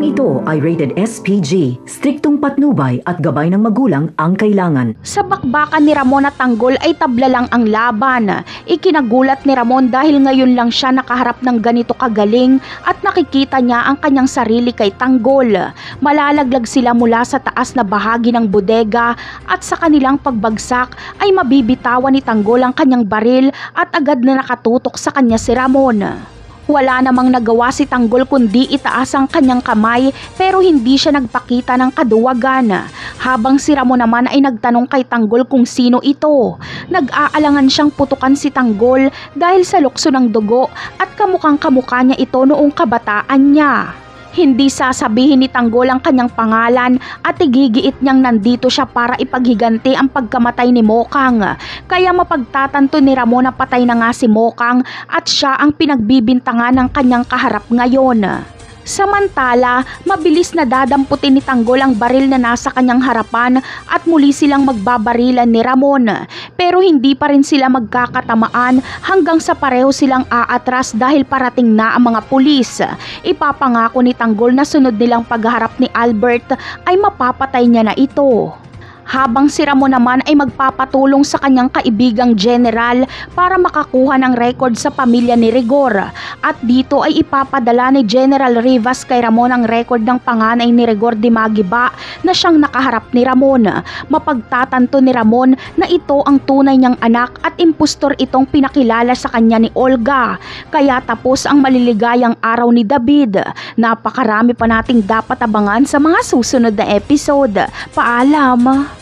Programang ito ay rated SPG, striktong patnubay at gabay ng magulang ang kailangan. Sa bakbakan ni Ramon at Tanggol ay tabla lang ang laban. Ikinagulat ni Ramon dahil ngayon lang siya nakaharap ng ganito kagaling at nakikita niya ang kanyang sarili kay Tanggol. Malalaglag sila mula sa taas na bahagi ng bodega at sa kanilang pagbagsak ay mabibitawan ni Tanggol ang kanyang baril at agad na nakatutok sa kanya si Ramon. Wala namang nagawa si Tanggol kundi itaas ang kanyang kamay pero hindi siya nagpakita ng kaduwagan. Habang si Ramon naman ay nagtanong kay Tanggol kung sino ito. Nag-aalangan siyang putukan si Tanggol dahil sa lukso ng dugo at kamukhang kamukha niya ito noong kabataan niya. Hindi sasabihin ni Tanggol ang kanyang pangalan at igigiit niyang nandito siya para ipaghiganti ang pagkamatay ni Mokang. Kaya mapagtatanto ni Ramon na patay na nga si Mokang at siya ang pinagbibintangan ng kanyang kaharap ngayon. Samantala, mabilis na dadamputin ni Tanggol ang baril na nasa kanyang harapan at muli silang magbabarilan ni Ramon. Pero hindi pa rin sila magkakatamaan hanggang sa pareho silang aatras dahil parating na ang mga pulis. Ipapangako ni Tanggol na sunod nilang pagharap ni Albert ay mapapatay niya na ito. Habang si Ramon naman ay magpapatulong sa kanyang kaibigang general para makakuha ng record sa pamilya ni Rigor. At dito ay ipapadala ni General Rivas kay Ramon ang record ng panganay ni Rigor de Magiba na siyang nakaharap ni Ramon. Mapagtatanto ni Ramon na ito ang tunay niyang anak at impostor itong pinakilala sa kanya ni Olga. Kaya tapos ang maliligayang araw ni David. Napakarami pa nating dapat abangan sa mga susunod na episode. Paalam!